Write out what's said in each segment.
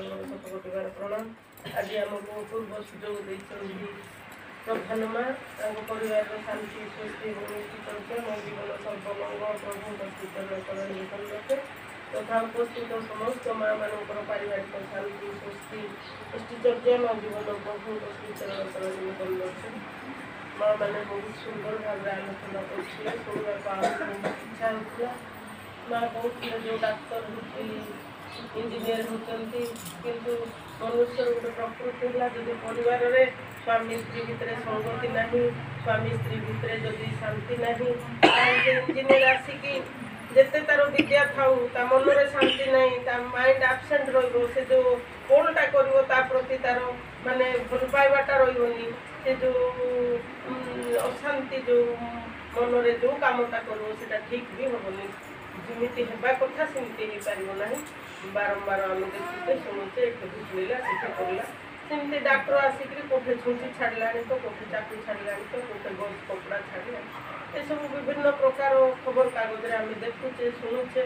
शतकोटिवार प्रणाम। आज आमको पूर्व सुजोग देती प्रधान माँ परिवार शांति स्वस्ति चलते मो जीवन सर्वमंगल प्रभु कीर्तन रखे तथा उपस्थित समस्त माँ मानकर पारिवारिक शांति स्वस्ति पुष्टिचर्या मो जीवन प्रभु कीर्तन रखे माँ मैंने बहुत सुंदर भाव आलोचना करते शुणा इच्छा होता माँ बहुत जो डाक्तर होती इंजीनियर होती किंतु मनुष्य गोटे प्रकृति है जदि परिवार में स्वामी स्त्री भितर संगति ना स्वामी स्त्री भितर जदि शांति ना इंजीनियर आसिकी जिते तार विद्या थाऊ ता मन में शांति ना माइंड आबसेंट रे जो कौनटा कर प्रति तार माने भल पाइबाटा रही से जो अशांति जो मन में जो कामटा कर ठीक भी हेनी जमी होगा कथा सेमती हो पार ना बारंबार आम देखुचे शुणुचे एक बुझेगा सीटा करला सेमती डाक्टर आसिक कौटे छुंची छाड़ा तो कौटे चाकू छाड़ा तो कौटे गज कपड़ा छाड़ा ये सब विभिन्न प्रकार खबर कागज आम देखुचे शुणुचे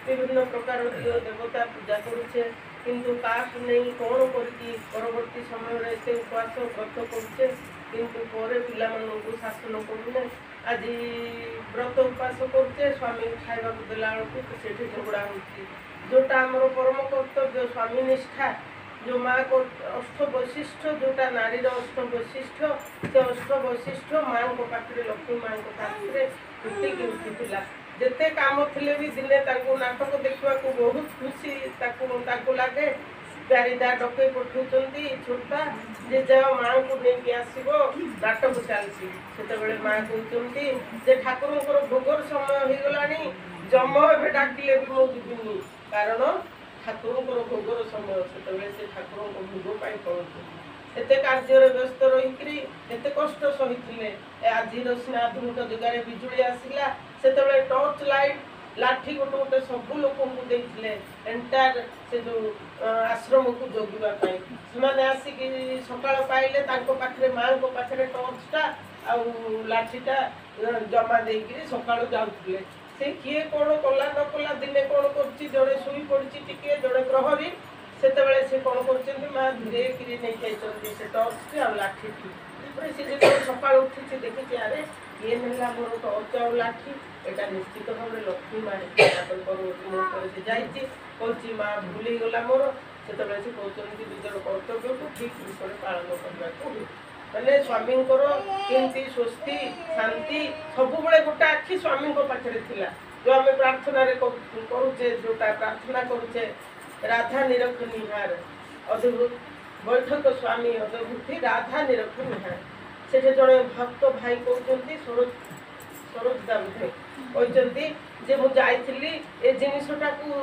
विभिन्न प्रकार देवता पूजा करुचे किंतु काश नहीं कौन करवर्ती समय एत उपवास व्रत करुचे किंतु पर पिला शासन करूने आज व्रत उपवास करुचे स्वामी खावा देला बेलू से झगड़ा हो जोटा आमर परम कर्तव्य स्वामी निष्ठा जो माँ को अष्ट वैशिष्ट जोटा नारीर अष्ट वैशिष्ट से अष्ट वैशिष्ट माँ को पाखे लक्ष्मी माँ को पाखे फुटिकी उठीला जिते काम थे भी दिने नाटक देखा बहुत खुशी लगे प्यारीदा डकई पठाऊँ छोटा जे जा माँ को लेकिन आसो नाटक चलती से माँ कहते ठाकुर भोगर समय हो गला जम ए डाकिले भी मुझे जीविनी कारण ठाकुर भोगर समय से ठाकुर भोग पाई पहुँचे एत कार्य व्यस्त रही एत कष्ट सही आज सीना आधुनिक जगार बिजुली आसला से टर्च लाइट लाठी गोटे गोटे सबू लोक देते एंटायर से जो आश्रम को जगवाई से आसिक सका पाइले पाखे माँ को पाखे टर्चटा आउ लाठीटा जमा देकर सका जाऊे से किए कौन कला न कला दिने कौन कर जड़े शुई पड़ी टी जड़े प्रहरी से कौन कर माँ धीरे कि नहीं से टर्च आ लाठी से जो सका उठी देखी अरे ये ना मोर टर्च आ लाठी यहाँ निश्चित भाव लक्ष्मी माँ से जाइए माँ भूल गला मोर से कहते निजर कर्तव्य को ठीक विषय पालन करने को मैंने स्वामी केमती स्वस्ति शांति सब गोटे आखि स्वामी पाखे थिला जो आम प्रार्थना करुचे जोटा प्रार्थना करुचे राधा निरख निहार अद्भुत बैठक स्वामी अद्भुति राधा निरख निहार से जड़े भक्त भाई कहते सरोज दाम कहते जे मुझे ए जिनटा को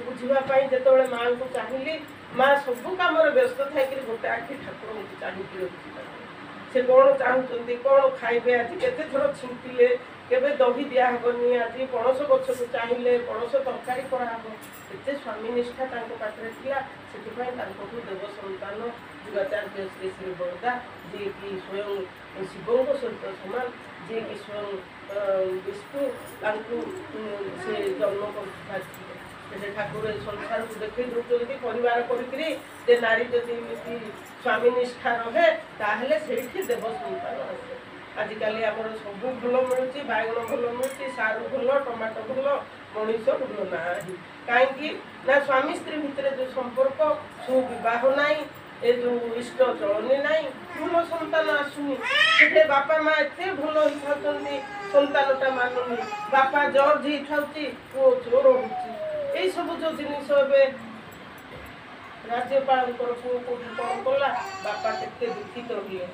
बुझापी जो माँ को चाहिए माँ सबू कम व्यस्त थी गोटे आखि ठाकुर को चाहिए रखी से कौन चाहते कौन खाइबे आज केते थर छिंटिले केबे दही दिहबनी आज पणस गछ को चाहिए पणस तरकारी कराब एत स्वामी निष्ठा पाखे था से देव सन्तान युगाचार्य श्री श्री बरदा जी कि स्वयं शिवों सहित समान जी कि स्वयं विष्णु से जन्म कर ठाकुर संसार को देखे दूसरी परिवार कर नारी जदि स्वामी निष्ठा रहे ताहले से देव सन्तान आसे आजिकल आम सब भल मिलूँ बैगण भल मिलूँ सारू भल टमाटो भल मनीष भल ना कहीं ना स्वामी स्त्री भितर जो संपर्क सुविवाह ना ए जो इष्ट चलनी ना भल सन्तान आसुनी से बापा माँ एत भल हो सन्तानटा मानुनी बापा जर्ज हो पुओ चोर हो यही सब जो जिनिस राज्यपाल पुओ कौन कला बापा के दुखित हुए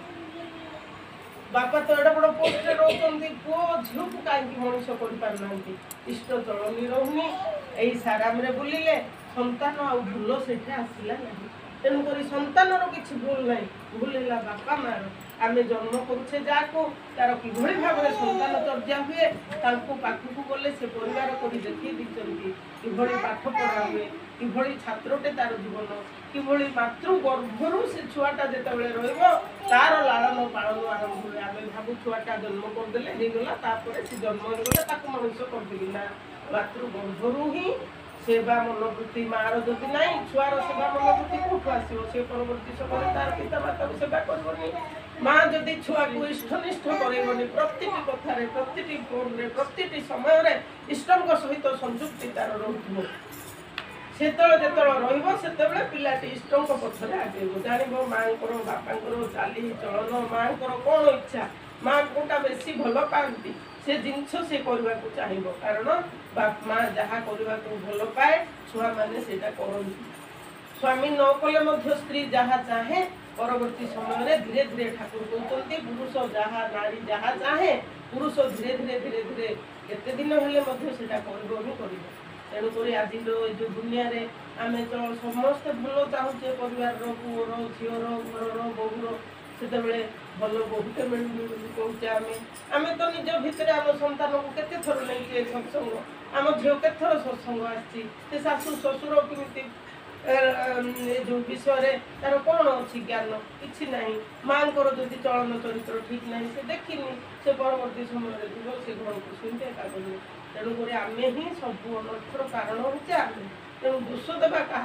बापा तो एडे बड़ पोस्ट रोचंती पुओ झील को कहीं मनीष कर इष्ट चलनी रोनी यही साराम बुलिले सन्तान आ भूल से आसला ना तेणुक सन्तानर किसी भूल ना भूलला बापा मार आम जन्म करुचे जाको तार कि भाव में सन्तान चर्चा हुए पाखक गले से परिवार कर देखी दी कि पाठ पढ़ा हुए कि छात्रटे तार जीवन कि मातृ गर्भर से छुआटा जो तार लालन पालन आरंभ हुए आम भाव छुआटा जन्म करदे होगला से जन्म होगला मनुष्य करदेली ना मातृ गर्भर ही सेवा मनोवृत्ति मार जदि ना छुआर सेवा मनोवृत्ति कौटू आसो से परवर्ती समय तार पितामाता को सेवा करनी माँ जदि छुआ को इष्टनिष्ठ करनी प्रति कथार प्रति फोन प्रति समय इष्टों सहित संजुक्ति तार रोक से जो पिलाटी इष्टों पथर आगे जान माँ बापा चाली चलन माँ कौन इच्छा माँ कोटा बेसी भल पाती से जिनस से करने को चाहिए कारण बाप माँ जहाँ करने को भल पाए छुआ मैंने से करती स्वामी न कले स्त्री जहाँ चाहे परवर्ती समय धीरे धीरे ठाकुर कहते पुरुष जहाँ नारी जहाँ चाहे पुरुष धीरे धीरे धीरे धीरे केते दिन हेले कर तेणुक आज जो दुनिया रे आम तो समस्ते भल चाहूचे परिवार पुअर झीर घर बोहूर से भल बहुते मिलूनी कहचे आम तो निज भितर आम सन्तान को केते थर नहीं सत्संग आम झील के थर सत्संग आसी शाशु शशुर केमी जो विषय तार कौन अच्छी ज्ञान कि ना माँ को जदि चलन चरित्र ठीक ना से देखनी से परवर्ती समय से घर को सुनते करनी तेणुक आम ही सब अनर्थर कारण होचे आम तेणु दोष देवा क्या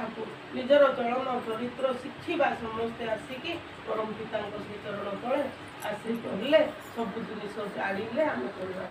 निजर चलन चरित्र शिखा समस्ते आसिकी परम पिता श्री चरण तले आसिक कहले सब जिन जाने आम करवा।